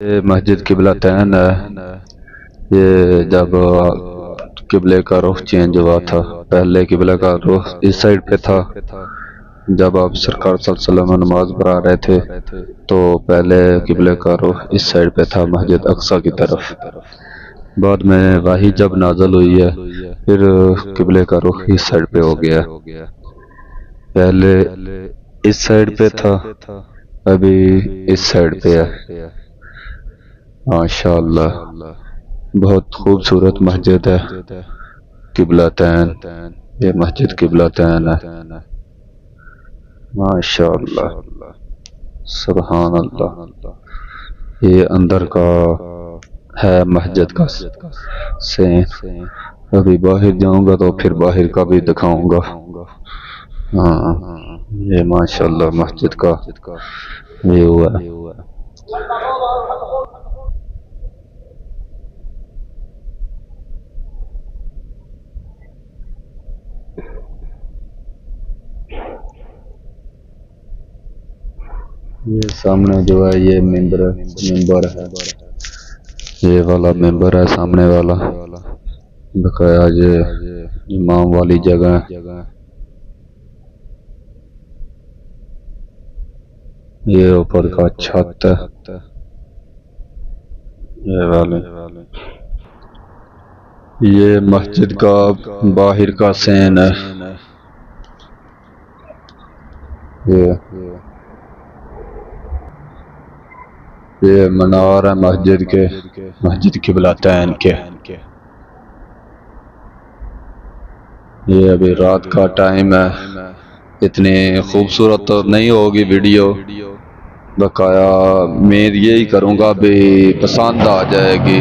ये मस्जिद किबलतैन है। ये जब किबले का रुख चेंज हुआ था, पहले किबले का रुख इस साइड पे था। जब आप सरकार सल्लल्लाहु अलैहि वसल्लम नमाज पढ़ा रहे थे तो पहले किबले का रुख इस साइड पे था, मस्जिद अक्सा की तरफ। बाद में वही जब नाजल हुई है फिर किबले का रुख इस साइड पे हो गया। पहले इस साइड पे था, अभी इस साइड पे है। माशाअल्लाह, बहुत खूबसूरत मस्जिद है किबलतैन। ये मस्जिद किबलतैन है। माशाअल्लाह, सुभान अल्लाह। ये अंदर का है मस्जिद का सीन। अभी बाहर जाऊंगा तो फिर बाहर का भी दिखाऊंगा। हाँ, ये माशाअल्लाह मस्जिद का व्यू है। ये सामने जो है ये मेंबर है। ये वाला मेंबर है सामने वाला, बकाया ये इमाम वाली जगह है। ये ऊपर का छत है, ये वाले। ये मस्जिद का बाहर का सीन है। ये मनार है मस्जिद किबलतैन के। ये अभी रात का टाइम है, इतनी खूबसूरत तो नहीं होगी वीडियो, बकाया मैं यही करूँगा भी पसंद आ जाएगी।